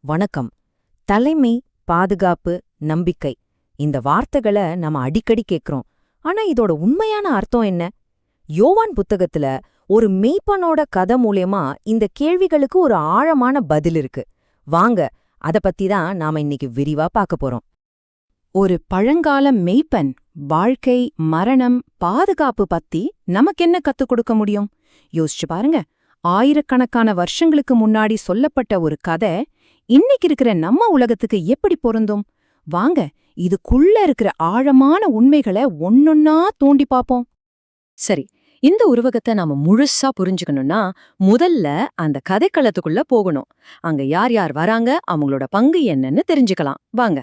வணக்கம். தலைமை, பாதுகாப்பு, நம்பிக்கை இந்த வார்த்தைகளை நாம அடிக்கடி கேட்கிறோம். ஆனா இதோட உண்மையான அர்த்தம் என்ன? யோவான் புத்தகத்துல ஒரு மெய்ப்பனோட கதை மூலியமா இந்த கேள்விகளுக்கு ஒரு ஆழமான பதில் இருக்கு. வாங்க, அத பத்தி தான் நாம இன்னைக்கு விரிவா பார்க்க போறோம். ஒரு பழங்கால மெய்ப்பன் வாழ்க்கை, மரணம், பாதுகாப்பு பத்தி நமக்கென்ன கத்துக் கொடுக்க முடியும்? யோசிச்சு பாருங்க. ஆயிரக்கணக்கான வருஷங்களுக்கு முன்னாடி சொல்லப்பட்ட ஒரு கதை இன்னைக்கு இருக்கிற நம்ம உலகத்துக்கு எப்படி பொருந்தும்? வாங்க, இதுக்குள்ள இருக்கிற ஆழமான உண்மைகளை ஒன்னொன்னா தோண்டி பாப்போம். சரி, இந்த உருவகத்தை நாம முழுசா புரிஞ்சுக்கணும்னா முதல்ல அந்த கதைக்களத்துக்குள்ள போகணும். அங்க யார் யார் வராங்க, அவங்களோட பங்கு என்னன்னு தெரிஞ்சுக்கலாம். வாங்க.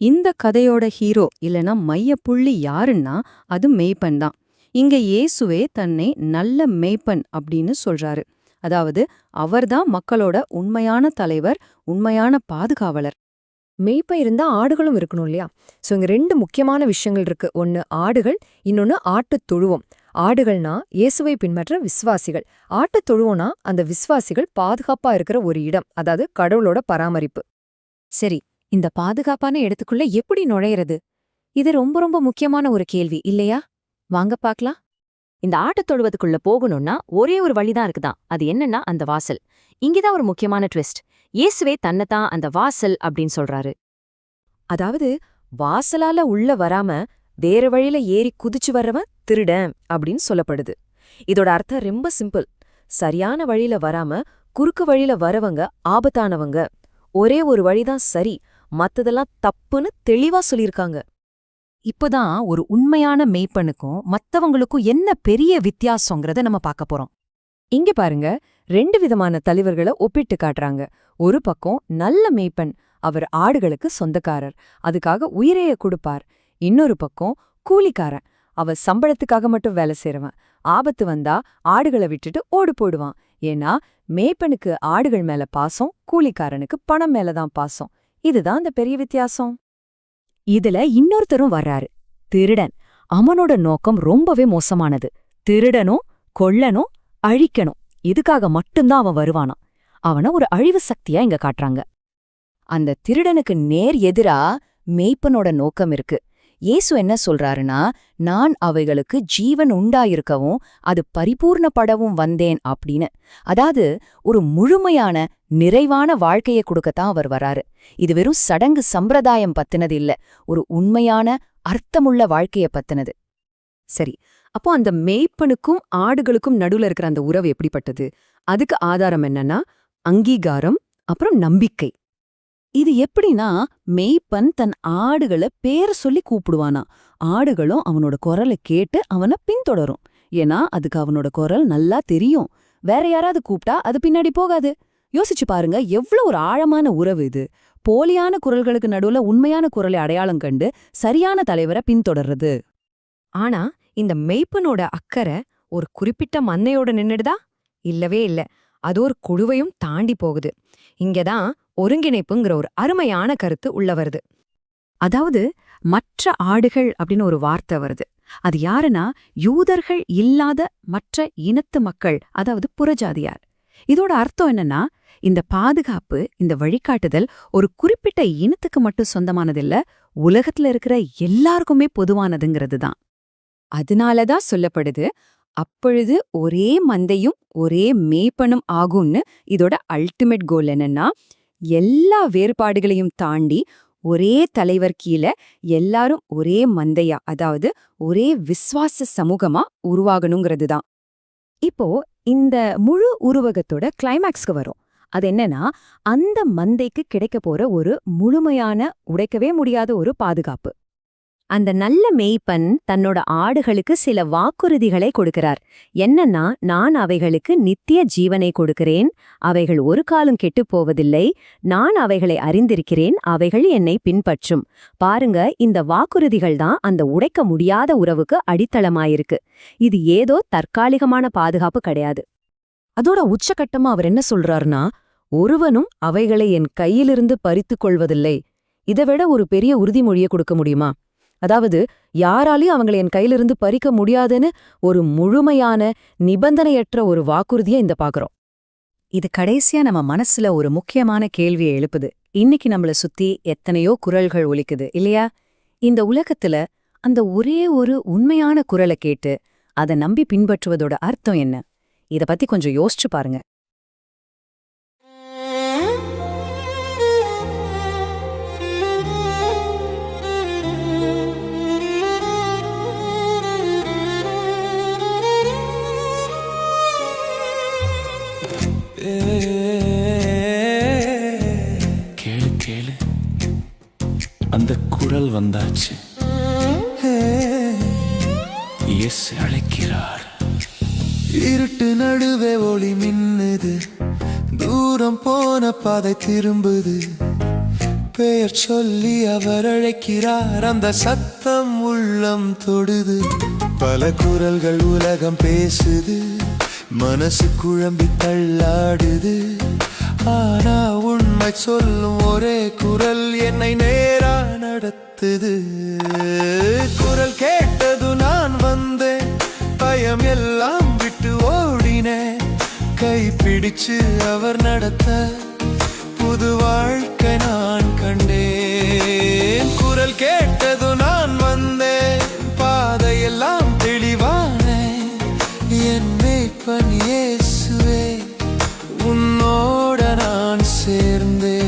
இந்த கதையோட ஹீரோ இல்லனா மையப்புள்ளி யாருன்னா அது மெய்ப்பன் தான். இங்க இயேசுவே தன்னை நல்ல மெய்ப்பன் அப்படின்னு சொல்றாரு. அதாவது அவர்தான் மக்களோட உண்மையான தலைவர், உண்மையான பாதுகாவலர். மெய்ப்பன் இருந்தா ஆடுகளும் இருக்கணும் இல்லையா? சோ இங்க ரெண்டு முக்கியமான விஷயங்கள் இருக்கு. ஒன்னு ஆடுகள், இன்னொன்னு ஆட்டுத் தொழுவம். ஆடுகள்னா இயேசுவை பின்பற்ற விசுவாசிகள். ஆட்டுத் தொழுவம்னா அந்த விசுவாசிகள் பாதுகாப்பா இருக்கிற ஒரு இடம், அதாவது கடவுளோட பராமரிப்பு. சரி, இந்த பாதுகாப்பான இடத்துக்குள்ள எப்படி நுழையிறது? இது ரொம்ப ரொம்ப முக்கியமான ஒரு கேள்வி இல்லையா? வாங்க பாக்கலாம். இந்த ஆட்டுத் தொழுவத்துக்குள்ள போகணும்னா ஒரே ஒரு வழிதான் இருக்குதான். அது என்னன்னா அந்த வாசல். இங்கதான் ஒரு முக்கியமான ட்விஸ்ட். இயேசுவே தன்னைத்தான் அந்த வாசல் அப்படின்னு சொல்றாரு. அதாவது வாசலால உள்ள வராம வேற வழியில ஏறி குதிச்சு வர்றவன் திருடன் அப்படின்னு சொல்லப்படுது. இதோட அர்த்தம் ரொம்ப சிம்பிள். சரியான வழியில வராம குறுக்கு வழியில வரவங்க ஆபத்தானவங்க. ஒரே ஒரு வழிதான் சரி, மத்ததெல்லாம் தப்புன்னு தெளிவா சொல்லியிருக்காங்க. இப்போதான் ஒரு உண்மையான மெய்ப்பனுக்கும் மத்தவங்களுக்கும் என்ன பெரிய வித்தியாசங்கிறத நம்ம பார்க்க போறோம். இங்க பாருங்க, ரெண்டு விதமான தலைவர்களை ஒப்பிட்டு காட்டுறாங்க. ஒரு பக்கம் நல்ல மெய்ப்பன், அவர் ஆடுகளுக்கு சொந்தக்காரர், அதுக்காக உயிரைய கொடுப்பார். இன்னொரு பக்கம் கூலிக்காரன், அவர் சம்பளத்துக்காக மட்டும் வேலை செய்றவன். ஆபத்து வந்தா ஆடுகளை விட்டுட்டு ஓடு போடுவான். ஏன்னா மேய்ப்பனுக்கு ஆடுகள் மேல பாசம், கூலிக்காரனுக்கு பணம் மேலதான் பாசம். இதுதான் அந்த பெரிய வித்தியாசம். இதுல இன்னொருத்தரும் வர்றாரு, திருடன். அவனோட நோக்கம் ரொம்பவே மோசமானது. திருடனும் கொல்லணும், அழிக்கணும். இதுக்காக மட்டும்தான் அவன் வருவானாம். அவன ஒரு அழிவு சக்தியா இங்க காட்டுறாங்க. அந்த திருடனுக்கு நேர் எதிரா மேய்ப்பனோட நோக்கம் இருக்கு. இயேசு என்ன சொல்றாருன்னா, நான் அவைகளுக்கு ஜீவன் உண்டாயிருக்கவும் அது பரிபூர்ணப்படவும் வந்தேன் அப்படின்னு. அதாவது ஒரு முழுமையான நிறைவான வாழ்க்கையை கொடுக்கத்தான் அவர் வராரு. இது வெறும் சடங்கு சம்பிரதாயம் பத்தினது இல்ல, ஒரு உண்மையான அர்த்தமுள்ள வாழ்க்கைய பத்தினது. சரி, அப்போ அந்த மெய்ப்பனுக்கும் ஆடுகளுக்கும் நடுவுல இருக்கிற அந்த உறவு எப்படிப்பட்டது? அதுக்கு ஆதாரம் என்னன்னா அங்கீகாரம், அப்புறம் நம்பிக்கை. இது எப்படின்னா, மேய்ப்பன் தன் ஆடுகளை பேர் சொல்லி கூப்பிடுவானா. ஆடுகளும் அவனோட குரலை கேட்டு அவனை பின்தொடரும். ஏன்னா அதுக்கு அவனோட குரல் நல்லா தெரியும். வேற யாராவது கூப்பிட்டா அது பின்னாடி போகாது. யோசிச்சு பாருங்க, எவ்வளவு ஒரு ஆழமான உறவு இது. போலியான குரல்களுக்கு நடுவுல உண்மையான குரலை அடையாளம் கண்டு சரியான தலைவரை பின்தொடர்றது. ஆனா இந்த மெய்ப்பனோட அக்கறை ஒரு குறிப்பிட்ட மந்தையோட நின்னுடுதா? இல்லவே இல்ல. அது ஒரு குழுவையும் தாண்டி போகுது. இங்கதான் ஒருங்கிணைப்புங்கிற ஒரு அருமையான கருத்து உள்ள வருது. அதாவது மற்ற ஆடுகள் அப்படின்னு ஒரு வார்த்தை வருது. அது யாருன்னா யூதர்கள் இல்லாத மற்ற இனத்து மக்கள், அதாவது புறஜாதியார். இதோட அர்த்தம் என்னன்னா, இந்த பாதுகாப்பு, இந்த வழிகாட்டுதல் ஒரு குறிப்பிட்ட இனத்துக்கு மட்டும் சொந்தமானதில்ல, உலகத்துல இருக்கிற எல்லாருக்குமே பொதுவானதுங்கிறது தான். அதனாலதான் சொல்லப்படுது, அப்பொழுது ஒரே மந்தையும் ஒரே மேய்ப்பனும் ஆகும்னு. இதோட அல்டிமேட் கோல் என்னன்னா, எல்லா வேறுபாடுகளையும் தாண்டி ஒரே தலைவர் கீழே எல்லாரும் ஒரே மந்தையா, அதாவது ஒரே விசுவாச சமூகமா உருவாகணுங்கிறது தான். இப்போ இந்த முழு உருவகத்தோட கிளைமேக்ஸ்க்கு வரும். அது என்னன்னா, அந்த மந்தைக்கு கிடைக்க போற ஒரு முழுமையான, உடைக்கவே முடியாத ஒரு பாதுகாப்பு. அந்த நல்ல மேய்ப்பன் தன்னோட ஆடுகளுக்கு சில வாக்குறுதிகளை கொடுக்கிறார். என்னன்னா, நான் அவைகளுக்கு நித்திய ஜீவனை கொடுக்கிறேன், அவைகள் ஒரு காலம் கெட்டுப் போவதில்லை, நான் அவைகளை அறிந்திருக்கிறேன், அவைகள் என்னை பின்பற்றும். பாருங்க, இந்த வாக்குறுதிகள் தான் அந்த உடைக்க முடியாத உறவுக்கு அடித்தளமாயிருக்கு. இது ஏதோ தற்காலிகமான பாதுகாப்பு கிடையாது. அதோட உச்சகட்டமா அவர் என்ன சொல்றாருன்னா, ஒருவனும் அவைகளை என் கையிலிருந்து பறித்துக் கொள்வதில்லை. இதை விட ஒரு பெரிய உறுதிமொழியை கொடுக்க முடியுமா? அதாவது யாராலையும் அவங்களை என் கையிலிருந்து பறிக்க முடியாதுன்னு ஒரு முழுமையான, நிபந்தனையற்ற ஒரு வாக்குறுதியை இந்த பாக்குறோம். இது கடைசியா நம்ம மனசுல ஒரு முக்கியமான கேள்வியை எழுப்புது. இன்னைக்கு நம்மள சுத்தி எத்தனையோ குரல்கள் ஒலிக்குது இல்லையா? இந்த உலகத்துல அந்த ஒரே ஒரு உண்மையான குரலை கேட்டு அதை நம்பி பின்பற்றுவதோட அர்த்தம் என்ன? இத பத்தி கொஞ்சம் யோசிச்சு பாருங்க. கேளு கேளு, அந்த குரல் வந்தாச்சு. இயேசு அழைக்கிறார். இருட்டு நடுவே ஒளி மின்னுது, தூரம் போன பாதை திரும்புது. பெயர் சொல்லி அவர் அழைக்கிறார், அந்த சத்தம் உள்ளம் தொடுது. பல குரல்கள் உலகம் பேசுது, மனசு குழம்பி தள்ளாடுது. ஆனா உண்மை சொல்லும் ஒரே குரல் என்னை நேரா நடத்துது. குரல் கேட்டது நான் வந்தேன், பயம் எல்லாம் விட்டு ஓடினேன். கை பிடிச்சு அவர் நடத்த புது வாழ்க்கை நான் கண்டேன். குரல் கேட்டது நான் வந்தேன், பாதையெல்லாம் தெளிவானேன். என் மேய்ப்பன் இயேசுவே, உன்னோட நான் சேர்ந்தேன்.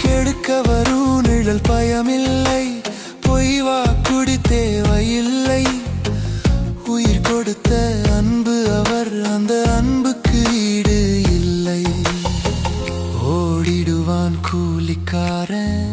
கெடுக்க வரும் நிழல் பயமில்லை, பொய் வாக்குடி தேவையில்லை. உயிர் கொடுத்த அன்பு அவர், அந்த அன்புக்கு ஈடு இல்லை. ஓடிடுவான் கூலிக்காரன்,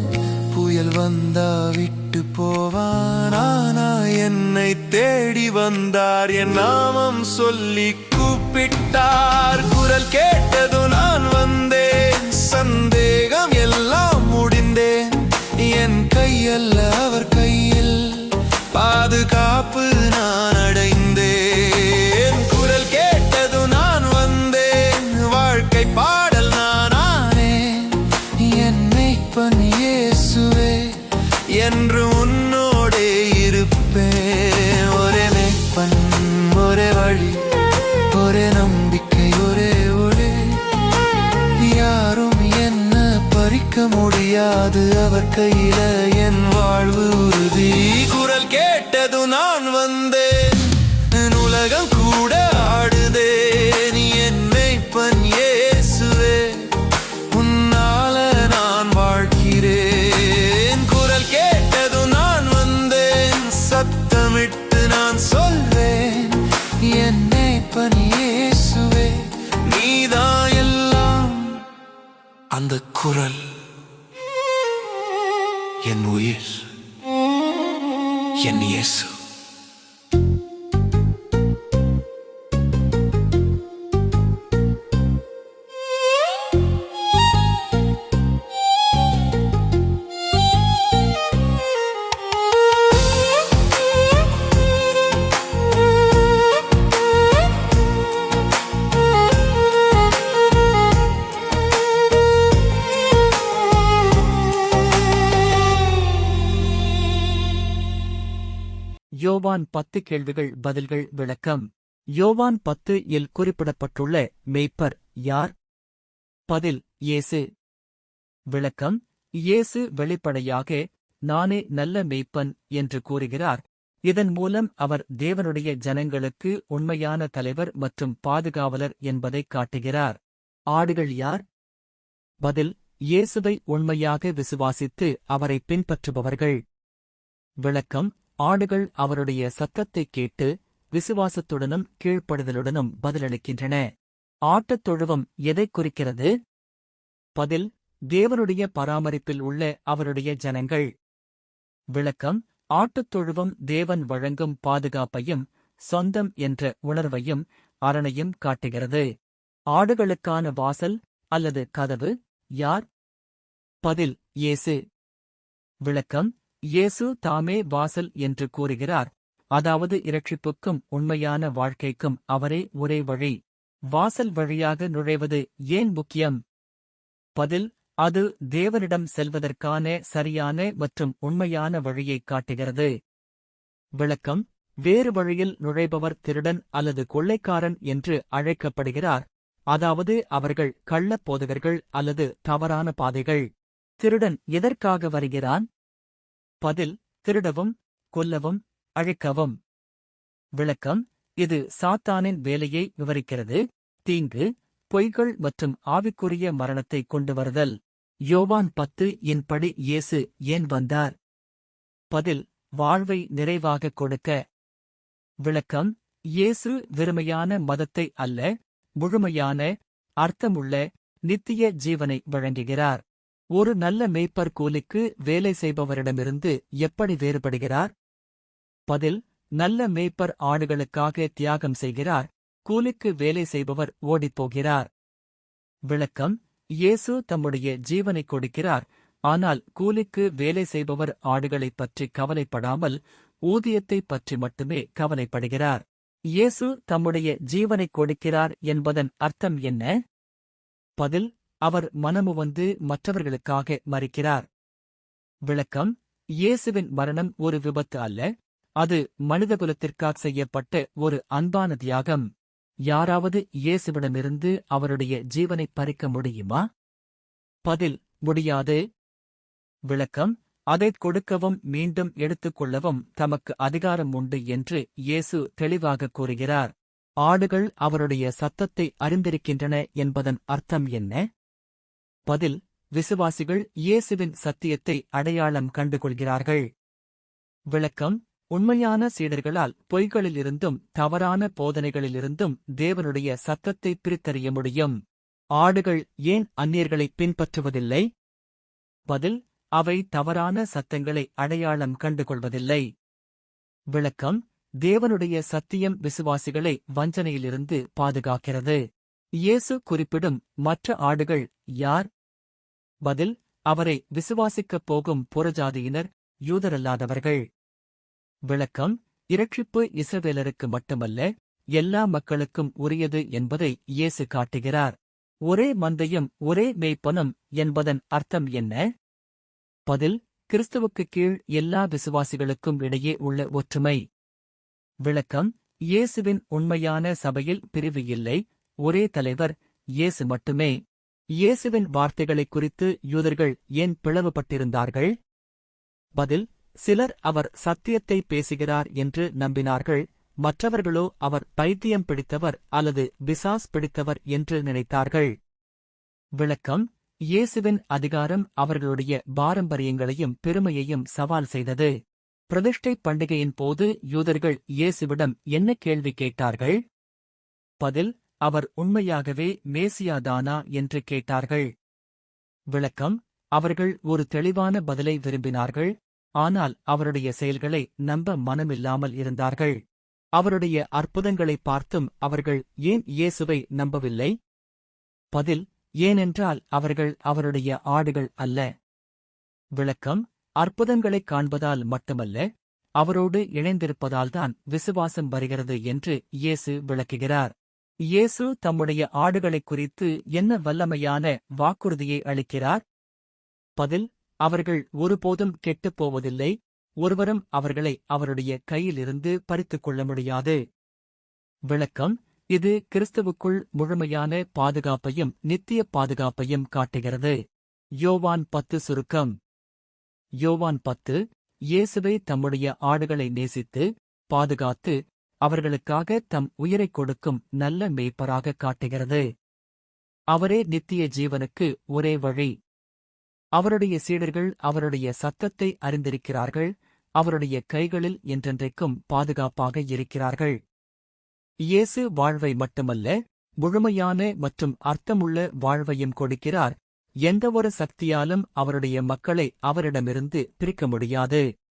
புயல் வந்தா விட்டு போவான். ஆனா என்னை தேடி வந்தார், என் நாமம் சொல்லி கூப்பிட்டார். குரல் கேட்டது நான் வந்தேன், சந்தேகம் எல்லாம் முடிந்தேன். என் கையல்ல அவர் கையில், பாதுகாப்பு நான் அடைந்தேன். குரல் கேட்டது நான் வந்தேன், வாழ்க்கை பாடல் நான் ஆனேன். என் மேய்ப்பன் இயேசுவே, என்று உன்னோடே இருப்பேன். ஒரே மேய்ப்பன், ஒரே வழி, ஒரே நம்பிக்கை, ஒரே ஒளி. யாரும் என்ன பறிக்க முடியாது, அவர் கையில என் வாழ்வு உறுதி. குரல் கேட்டது நான் வந்தேன், உலகம் கூட ஆடுதே. நீ என் மேய்ப்பன் இயேசுவே, உன்னால நான் வாழ்கிறேன். குரல் கேட்டது நான் வந்தேன், சத்தமிட்டு நான் சொல்வேன். என் மேய்ப்பன் இயேசுவே, நீதான் எல்லாம். அந்த குரல் என் உயிர், என் இயேசு. யோவான் 10 கேள்விகள் பதில்கள் விளக்கம். யோவான் 10 இல் குறிப்பிடப்பட்டுள்ள மேய்ப்பர் யார்? பதில்: இயேசு. விளக்கம்: இயேசு வெளிப்படையாக நானே நல்ல மேய்ப்பன் என்று கூறுகிறார். இதன் மூலம் அவர் தேவனுடைய ஜனங்களுக்கு உண்மையான தலைவர் மற்றும் பாதுகாவலர் என்பதை காட்டுகிறார். ஆடுகள் யார்? பதில்: இயேசுவை உண்மையாக விசுவாசித்து அவரை பின்பற்றுபவர்கள். விளக்கம்: ஆடுகள் அவருடைய சத்தத்தைக் கேட்டு விசுவாசத்துடனும் கீழ்ப்படுதலுடனும் பதிலளிக்கின்றன. ஆட்டுத் தொழுவம் எதைக் குறிக்கிறது? பதில்: தேவனுடைய பராமரிப்பில் உள்ள அவருடைய ஜனங்கள். விளக்கம்: ஆட்டுத் தொழுவம் தேவன் வழங்கும் பாதுகாப்பையும் சொந்தம் என்ற உணர்வையும் அரணையும் காட்டுகிறது. ஆடுகளுக்கான வாசல் அல்லது கதவு யார்? பதில்: இயேசு. விளக்கம்: இயேசு தாமே வாசல் என்று கூறுகிறார். அதாவது இரட்சிப்புக்கும் உண்மையான வாழ்க்கைக்கும் அவரே ஒரே வழி. வாசல் வழியாக நுழைவது ஏன் முக்கியம்? பதில்: அது தேவனிடம் செல்வதற்கான சரியான மற்றும் உண்மையான வழியைக் காட்டுகிறது. விளக்கம்: வேறு வழியில் நுழைபவர் திருடன் அல்லது கொள்ளைக்காரன் என்று அழைக்கப்படுகிறார், அதாவது அவர்கள் கள்ளப் போதகர்கள் அல்லது தவறான பாதைகள். திருடன் எதற்காக வருகிறான்? பதில்: திருடவும், கொல்லவும், அழிக்கவும். விளக்கம்: இது சாத்தானின் வேலையை விவரிக்கிறது. தீங்கு, பொய்கள் மற்றும் ஆவிக்குரிய மரணத்தை கொண்டு வருதல். யோவான் 10 இன்படி இயேசு ஏன் வந்தார்? பதில்: வாழ்வை நிறைவாகக் கொடுக்க. விளக்கம்: இயேசு வெறுமையான மதத்தை அல்ல, முழுமையான, அர்த்தமுள்ள, நித்திய ஜீவனை வழங்குகிறார். ஒரு நல்ல மேய்ப்பர் கூலிக்கு வேலை செய்பவரிடமிருந்து எப்படி வேறுபடுகிறார்? பதில்: நல்ல மேய்ப்பர் ஆடுகளுக்காக தியாகம் செய்கிறார், கூலிக்கு வேலை செய்பவர் ஓடிப்போகிறார். விளக்கம்: இயேசு தம்முடைய ஜீவனைக் கொடுக்கிறார், ஆனால் கூலிக்கு வேலை செய்பவர் ஆடுகளைப் பற்றி கவலைப்படாமல் ஊதியத்தைப் பற்றி மட்டுமே கவலைப்படுகிறார். இயேசு தம்முடைய ஜீவனைக் கொடுக்கிறார் என்பதன் அர்த்தம் என்ன? பதில்: அவர் மனமுவந்து மற்றவர்களுக்காக மரிக்கிறார். விளக்கம்: இயேசுவின் மரணம் ஒரு விபத்து அல்ல, அது மனிதகுலத்திற்காக செய்யப்பட்ட ஒரு அன்பான தியாகம். யாராவது இயேசுவிடமிருந்து அவருடைய ஜீவனைப் பறிக்க முடியுமா? பதில்: முடியாது. விளக்கம்: அதைக் கொடுக்கவும் மீண்டும் எடுத்துக்கொள்ளவும் தமக்கு அதிகாரம் உண்டு என்று இயேசு தெளிவாகக் கூறுகிறார். ஆடுகள் அவருடைய சத்தத்தை அறிந்திருக்கின்றன என்பதன் அர்த்தம் என்ன? பதில்: விசுவாசிகள் இயேசுவின் சத்தியத்தை அடையாளம் கண்டுகொள்கிறார்கள். விளக்கம்: உண்மையான சீடர்களால் பொய்களிலிருந்தும் தவறான போதனைகளிலிருந்தும் தேவனுடைய சத்தத்தை பிரித்தறிய முடியும். ஆடுகள் ஏன் அந்நியர்களைப் பின்பற்றுவதில்லை? பதில்: அவை தவறான சத்தங்களை அடையாளம் கண்டுகொள்வதில்லை. விளக்கம்: தேவனுடைய சத்தியம் விசுவாசிகளை வஞ்சனையிலிருந்து பாதுகாக்கிறது. இயேசு குறிப்பிடும் மற்ற ஆடுகள் யார்? பதில்: அவரை விசுவாசிக்கப் போகும் புறஜாதியினர், யூதரல்லாதவர்கள். விளக்கம்: இரட்சிப்பு இஸ்ரவேலருக்கு மட்டுமல்ல, எல்லா மக்களுக்கும் உரியது என்பதை இயேசு காட்டுகிறார். ஒரே மந்தையும் ஒரே மேய்ப்பனும் என்பதன் அர்த்தம் என்ன? பதில்: கிறிஸ்துவுக்குக் கீழ் எல்லா விசுவாசிகளுக்கும் இடையே உள்ள ஒற்றுமை. விளக்கம்: இயேசுவின் உண்மையான சபையில் பிரிவு இல்லை, ஒரே தலைவர், இயேசு மட்டுமே. இயேசுவின் வார்த்தைகளைக் குறித்து யூதர்கள் ஏன் பிளவுபட்டிருந்தார்கள்? பதில்: சிலர் அவர் சத்தியத்தை பேசுகிறார் என்று நம்பினார்கள், மற்றவர்களோ அவர் பைத்தியம் பிடித்தவர் அல்லது பிசாஸ் பிடித்தவர் என்று நினைத்தார்கள். விளக்கம்: இயேசுவின் அதிகாரம் அவர்களுடைய பாரம்பரியங்களையும் பெருமையையும் சவால் செய்தது. பிரதிஷ்டை பண்டிகையின் போது யூதர்கள் இயேசுவிடம் என்ன கேள்வி கேட்டார்கள்? பதில்: அவர் உண்மையாகவே மேசியாதானா என்று கேட்டார்கள். விளக்கம்: அவர்கள் ஒரு தெளிவான பதிலை விரும்பினார்கள், ஆனால் அவருடைய செயல்களை நம்ப மனமில்லாமல் இருந்தார்கள். அவருடைய அற்புதங்களைப் பார்த்தும் அவர்கள் ஏன் இயேசுவை நம்பவில்லை? பதில்: ஏனென்றால் அவர்கள் அவருடைய ஆடுகள் அல்ல. விளக்கம்: அற்புதங்களைக் காண்பதால் மட்டுமல்ல, அவரோடு இணைந்திருப்பதால்தான் விசுவாசம் வருகிறது என்று இயேசு விளக்குகிறார். இயேசு தம்முடைய ஆடுகளைக் குறித்து என்ன வல்லமையான வாக்குறுதியை அளிக்கிறார்? பதில்: அவர்கள் ஒருபோதும் கெட்டுப் போவதில்லை, ஒருவரும் அவர்களை அவருடைய கையிலிருந்து பறித்துக் கொள்ள முடியாது. விளக்கம்: இது கிறிஸ்துவுக்குள் முழுமையான பாதுகாப்பையும் நித்திய பாதுகாப்பையும் காட்டுகிறது. யோவான் 10 சுருக்கம். யோவான் 10 இயேசுவை தம்முடைய ஆடுகளை நேசித்து, பாதுகாத்து, அவர்களுக்காக தம் உயிரைக் கொடுக்கும் நல்ல மேய்ப்பராக காட்டுகிறது. அவரே நித்திய ஜீவனுக்கு ஒரே வழி. அவருடைய சீடர்கள் அவருடைய சத்தத்தை அறிந்திருக்கிறார்கள், அவருடைய கைகளில் என்றென்றைக்கும் பாதுகாப்பாக இருக்கிறார்கள். இயேசு வாழ்வை மட்டுமல்ல, முழுமையான மற்றும் அர்த்தமுள்ள வாழ்வையும் கொடுக்கிறார். எந்தவொரு சக்தியாலும் அவருடைய மக்களை அவரிடமிருந்து பிரிக்க முடியாது.